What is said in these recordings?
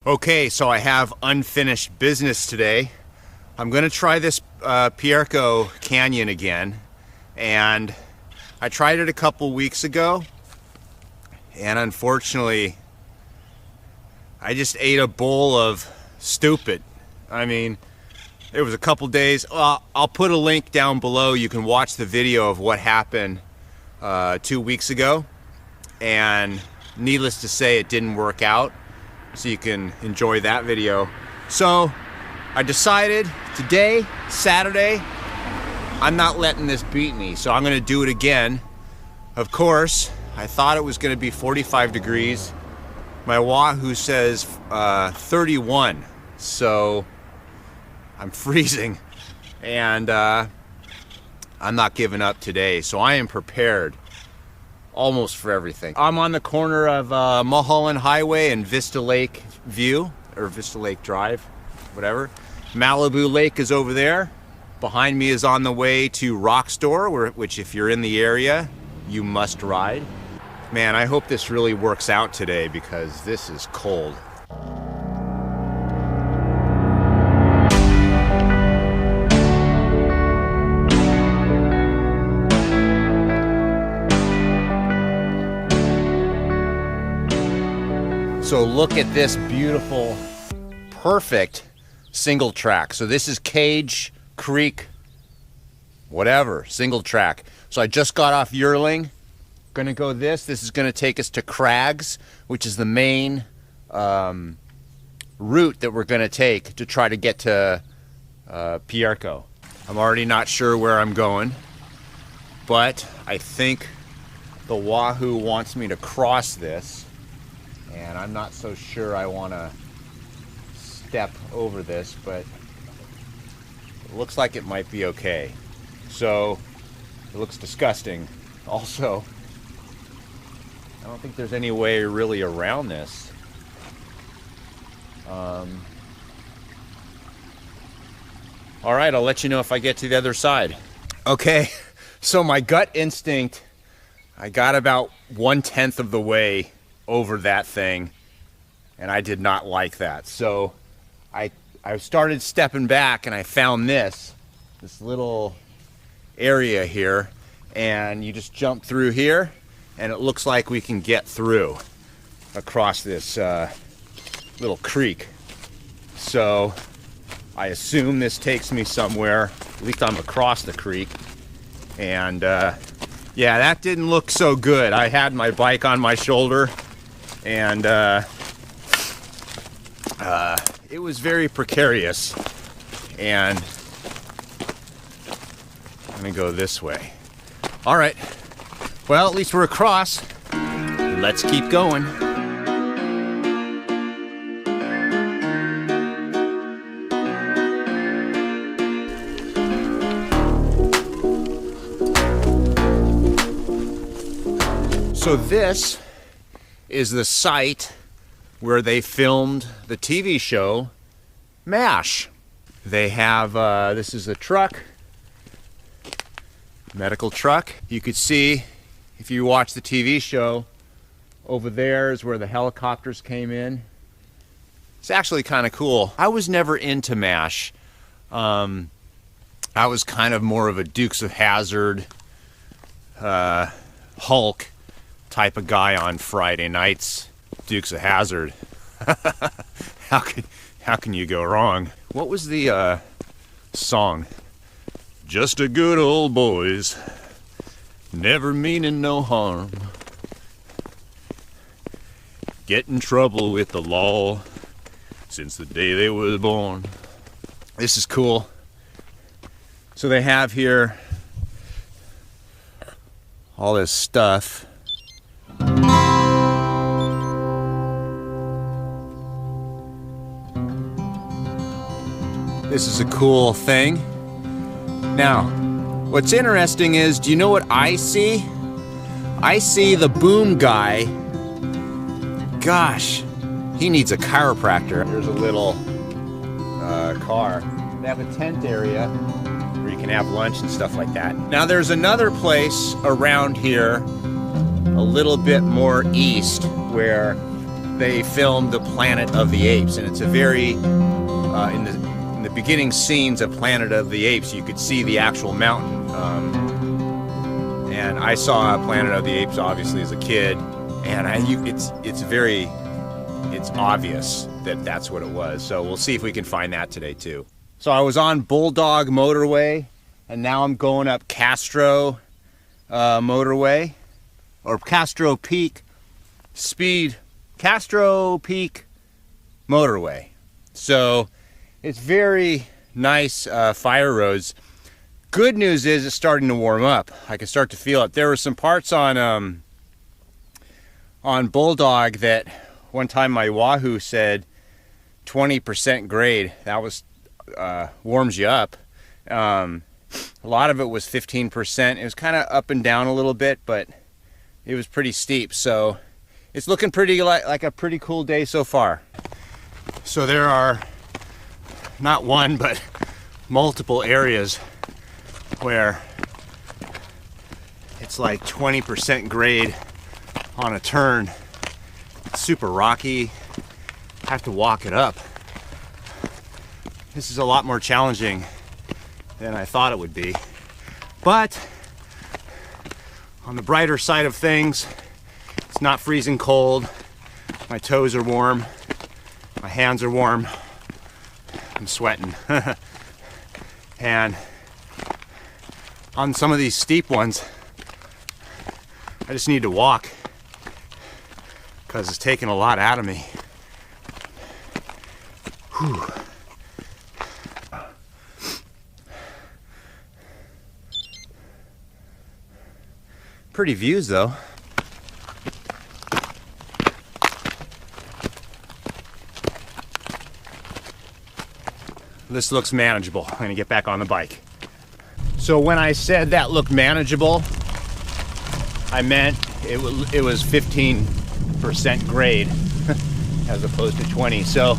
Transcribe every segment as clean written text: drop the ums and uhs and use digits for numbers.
Okay, so I have unfinished business today. I'm gonna try this Puerco Canyon again, and I tried it a couple weeks ago, and unfortunately I just ate a bowl of stupid. I mean, it was a couple days. I'll put a link down below. You can watch the video of what happened 2 weeks ago, and needless to say, it didn't work out, so you can enjoy that video. So I decided today, Saturday, I'm not letting this beat me, so I'm gonna do it again. Of course, I thought it was gonna be 45 degrees. My Wahoo says 31, so I'm freezing, and I'm not giving up today, so I am prepared almost for everything. I'm on the corner of Mulholland Highway and Vista Lake View, or Vista Lake Drive, whatever. Malibu Lake is over there. Behind me is on the way to Rock Store, which if you're in the area, you must ride. Man, I hope this really works out today because this is cold. So look at this beautiful, perfect single track. So this is Cage Creek, whatever, single track. So I just got off Yearling. Gonna go this is gonna take us to Crags, which is the main route that we're gonna take to try to get to Puerco. I'm already not sure where I'm going, but I think the Wahoo wants me to cross this, and I'm not so sure I want to step over this, but it looks like it might be okay. So it looks disgusting. Also, I don't think there's any way really around this. All right, I'll let you know if I get to the other side. Okay, so my gut instinct, I got about 1/10 of the way over that thing, and I did not like that. So I started stepping back, and I found this little area here, and you just jump through here, and it looks like we can get through across this little creek. So I assume this takes me somewhere. At least I'm across the creek. And yeah, that didn't look so good. I had my bike on my shoulder, and it was very precarious. And I'm gonna go this way. All right, well, at least we're across. Let's keep going. So this is the site where they filmed the TV show MASH. They have, this is a truck, medical truck. You could see, if you watch the TV show, over there is where the helicopters came in. It's actually kind of cool. I was never into MASH. I was kind of more of a Dukes of Hazzard, Hulk type of guy on Friday nights. Dukes of Hazzard. How can you go wrong? What was the song? Just a good old boys, never meaning no harm. Get in trouble with the law since the day they was born. This is cool. So they have here all this stuff. This is a cool thing. Now, what's interesting is, do you know what I see? I see the boom guy. Gosh, he needs a chiropractor. There's a little car. They have a tent area where you can have lunch and stuff like that. Now there's another place around here, a little bit more east, where they filmed the Planet of the Apes, and it's a very in the beginning scenes of Planet of the Apes, you could see the actual mountain. And I saw Planet of the Apes obviously as a kid, and it's obvious that that's what it was. So we'll see if we can find that today too. So I was on Bulldog Motorway, and now I'm going up Castro Motorway, or Castro Peak Castro Peak Motorway. So it's very nice fire roads. Good news is it's starting to warm up. I can start to feel it. There were some parts on Bulldog that one time my Wahoo said 20% grade. That was warms you up. A lot of it was 15%. It was kind of up and down a little bit, but it was pretty steep. So it's looking pretty like a pretty cool day so far. So there are not one, but multiple areas where it's like 20% grade on a turn. It's super rocky. I have to walk it up. This is a lot more challenging than I thought it would be. But on the brighter side of things, it's not freezing cold. My toes are warm. My hands are warm. I'm sweating. And on some of these steep ones, I just need to walk because it's taking a lot out of me. Whew. Pretty views though. This looks manageable. I'm gonna get back on the bike. So when I said that looked manageable, I meant it was 15% grade as opposed to 20. So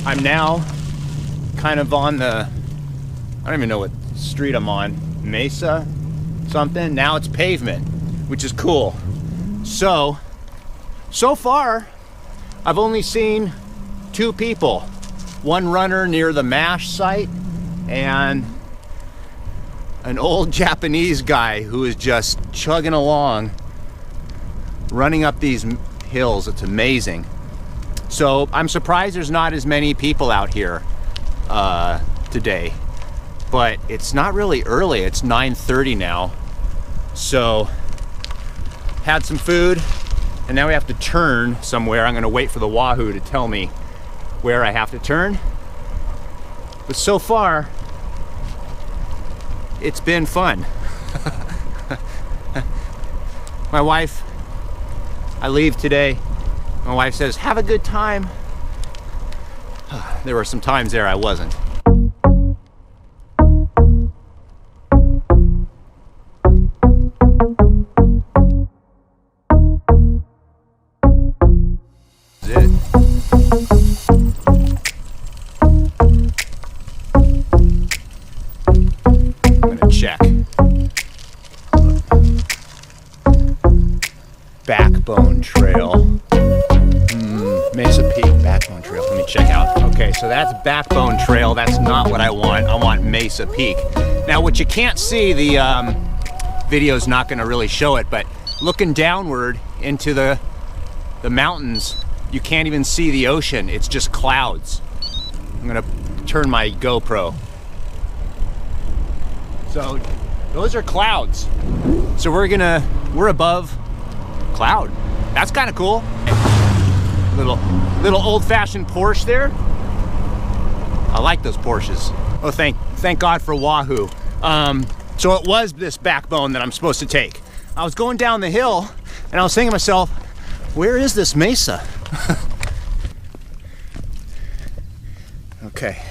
I'm now kind of on the, I don't even know what street I'm on, Mesa something. Now it's pavement, which is cool. So far, I've only seen 2 people. One runner near the MASH site, and an old Japanese guy who is just chugging along, running up these hills. It's amazing. So I'm surprised there's not as many people out here today, but it's not really early. It's 9:30 now. So had some food, and now we have to turn somewhere. I'm gonna wait for the Wahoo to tell me where I have to turn. But so far, it's been fun. My wife, I leave today. My wife says, have a good time. There were some times there I wasn't. That's it. Check. Backbone Trail. Mesa Peak, Backbone Trail. Let me check out. Okay, so that's Backbone Trail. That's not what I want. I want Mesa Peak. Now, what you can't see, the video's not going to really show it, but looking downward into the mountains, you can't even see the ocean. It's just clouds. I'm going to turn my GoPro. So those are clouds. So we're above cloud. That's kind of cool. Little old-fashioned Porsche there. I like those Porsches. Oh, thank God for Wahoo. So it was this Backbone that I'm supposed to take. I was going down the hill and I was thinking to myself, where is this Mesa? Okay.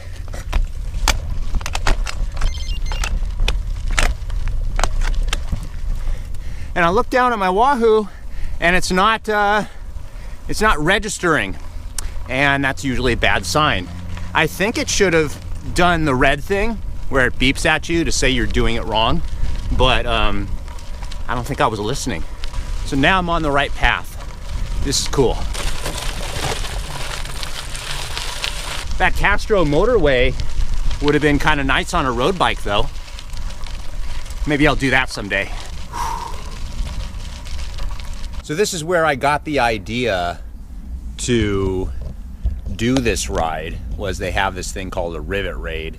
And I look down at my Wahoo, and it's not registering, and that's usually a bad sign. I think it should have done the red thing where it beeps at you to say you're doing it wrong, but I don't think I was listening. So now I'm on the right path. This is cool. That Castro Motorway would have been kind of nice on a road bike though. Maybe I'll do that someday. So this is where I got the idea to do this ride, was they have this thing called a Rivet Raid,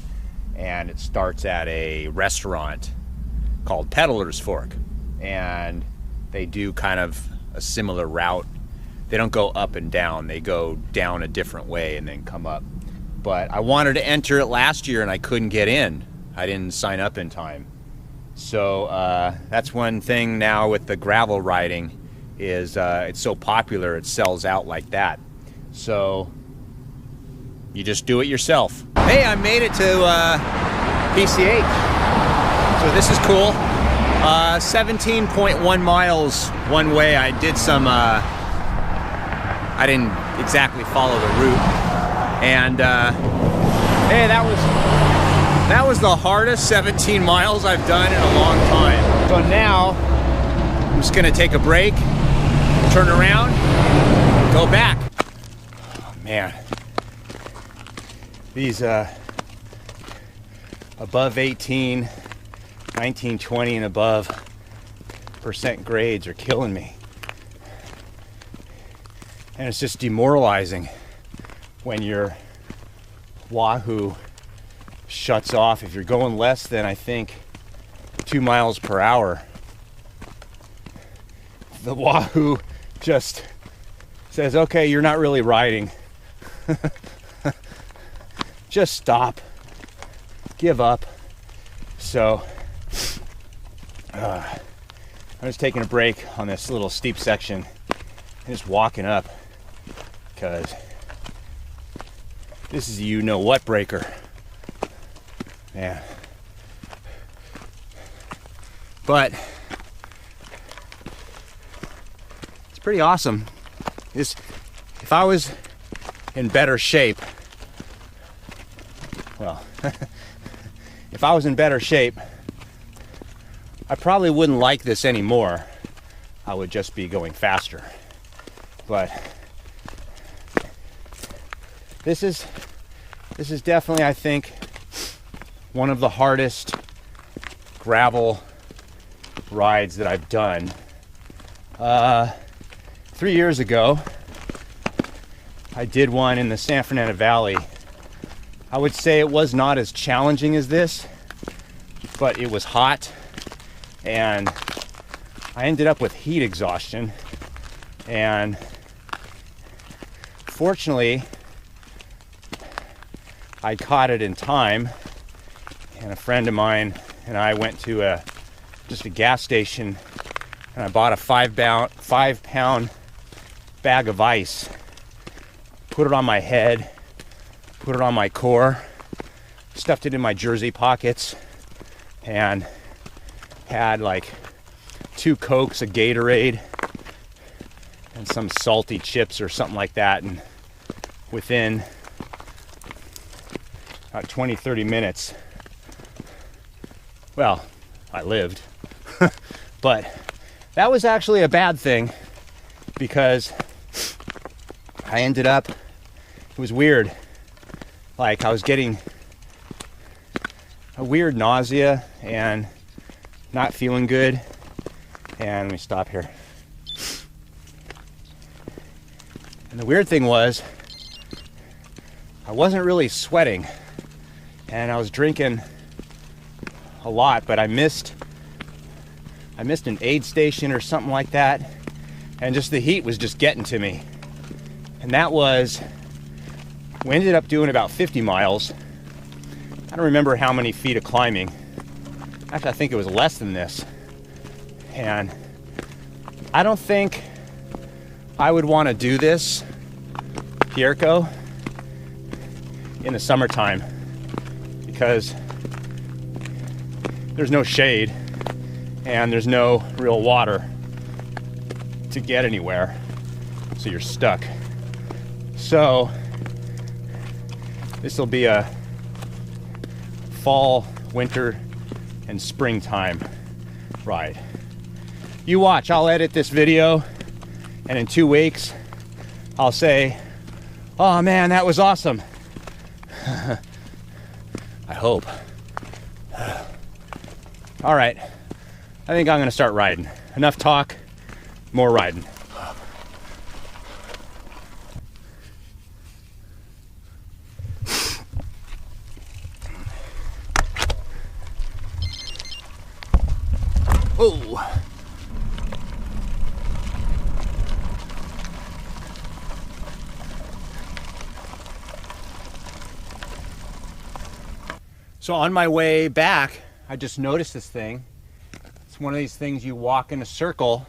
and it starts at a restaurant called Peddler's Fork, and they do kind of a similar route. They don't go up and down, they go down a different way and then come up. But I wanted to enter it last year and I couldn't get in. I didn't sign up in time. So that's one thing now with the gravel riding, is it's so popular it sells out like that. So you just do it yourself. Hey, I made it to PCH. So this is cool. 17.1 miles one way. I did some, I didn't exactly follow the route. And hey, that was the hardest 17 miles I've done in a long time. So now I'm just gonna take a break, turn around, go back. Oh man, these above 18, 19, 20 and above % grades are killing me. And it's just demoralizing when your Wahoo shuts off. If you're going less than, I think, 2 miles per hour, the Wahoo just says, okay, you're not really riding. Just stop. Give up. So I'm just taking a break on this little steep section and just walking up, because this is a you-know-what breaker. Man. But it's pretty awesome. If I was in better shape, well, if I was in better shape, I probably wouldn't like this anymore. I would just be going faster. But this is definitely, I think, one of the hardest gravel rides that I've done. 3 years ago, I did one in the San Fernando Valley. I would say it was not as challenging as this, but it was hot, and I ended up with heat exhaustion. And fortunately, I caught it in time, and a friend of mine and I went to just a gas station, and I bought a 5-pound bag of ice, put it on my head, put it on my core, stuffed it in my jersey pockets, and had like 2 Cokes, a Gatorade, and some salty chips or something like that. And within about 20-30 minutes, well, I lived. But that was actually a bad thing, because I ended up, it was weird, like I was getting a weird nausea and not feeling good. And let me stop here. And the weird thing was, I wasn't really sweating, and I was drinking a lot, but I missed an aid station or something like that, and just the heat was just getting to me. And that was, we ended up doing about 50 miles. I don't remember how many feet of climbing. Actually, I think it was less than this. And I don't think I would want to do this Puerco in the summertime, because there's no shade and there's no real water to get anywhere, so you're stuck. So this will be a fall, winter, and springtime ride. You watch, I'll edit this video, and in 2 weeks I'll say, oh man, that was awesome. I hope. All right, I think I'm gonna start riding. Enough talk, more riding. Oh. So on my way back, I just noticed this thing. It's one of these things you walk in a circle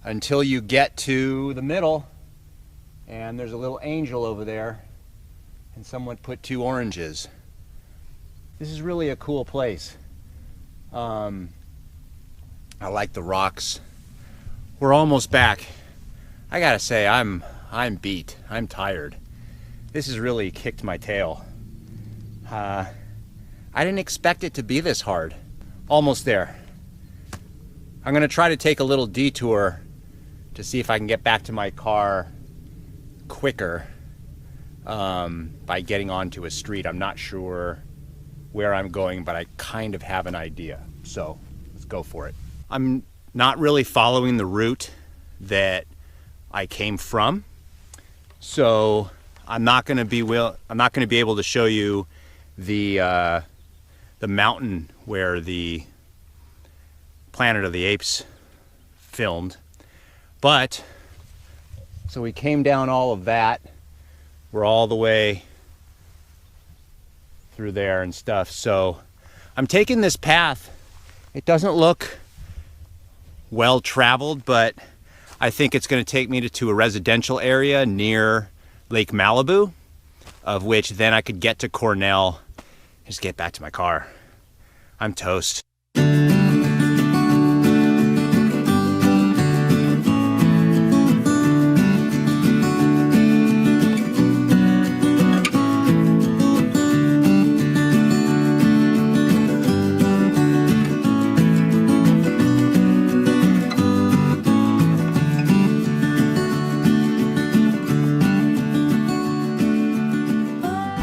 until you get to the middle, and there's a little angel over there, and someone put 2 oranges. This is really a cool place. I like the rocks. We're almost back. I gotta say, I'm beat. I'm tired. This has really kicked my tail. I didn't expect it to be this hard. Almost there. I'm gonna try to take a little detour to see if I can get back to my car quicker by getting onto a street. I'm not sure where I'm going, but I kind of have an idea. So let's go for it. I'm not really following the route that I came from, so I'm not gonna be able to show you the mountain where the Planet of the Apes filmed. But so we came down all of that. We're all the way through there and stuff. So I'm taking this path. It doesn't look well traveled, but I think it's going to take me to a residential area near Lake Malibu, of which then I could get to Cornell and just get back to my car. I'm toast.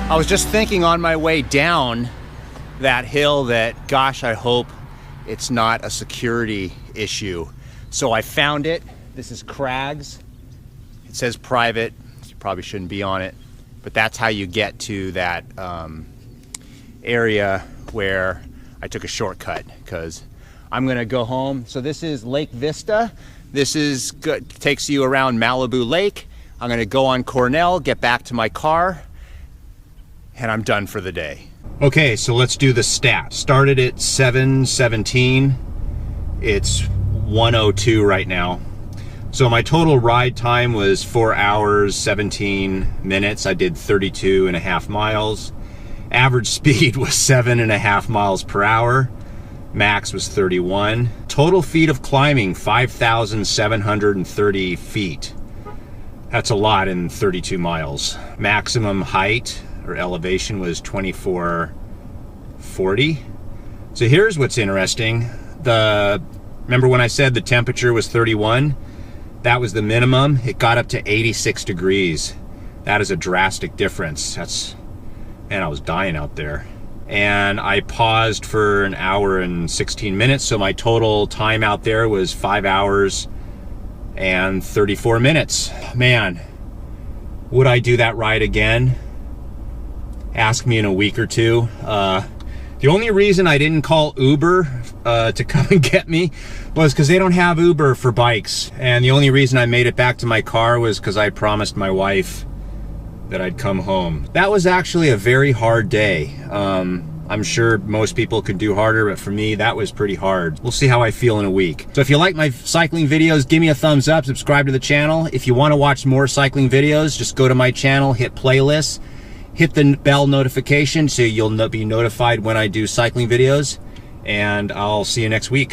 I was just thinking on my way down that hill that, gosh, I hope it's not a security issue. So I found it. This is Crags. It says private. You probably shouldn't be on it, but that's how you get to that area where I took a shortcut because I'm gonna go home. So this is Lake Vista. This is good, takes you around Malibu Lake. I'm gonna go on Cornell, get back to my car, and I'm done for the day. Okay, so let's do the stats. Started at 7:17. It's 1:02 right now. So my total ride time was 4 hours, 17 minutes. I did 32.5 miles. Average speed was 7.5 miles per hour. Max was 31. Total feet of climbing, 5,730 feet. That's a lot in 32 miles. Maximum height or elevation was 2440. So here's what's interesting. Remember when I said the temperature was 31? That was the minimum. It got up to 86 degrees. That is a drastic difference. Man, I was dying out there. And I paused for 1 hour and 16 minutes. So my total time out there was 5 hours and 34 minutes. Man, would I do that ride again? Ask me in a week or two. The only reason I didn't call Uber to come and get me was because they don't have Uber for bikes. And the only reason I made it back to my car was because I promised my wife that I'd come home. That was actually a very hard day. I'm sure most people could do harder, but for me, that was pretty hard. We'll see how I feel in a week. So if you like my cycling videos, give me a thumbs up, subscribe to the channel. If you want to watch more cycling videos, just go to my channel, hit playlists, hit the bell notification so you'll be notified when I do cycling videos, and I'll see you next week.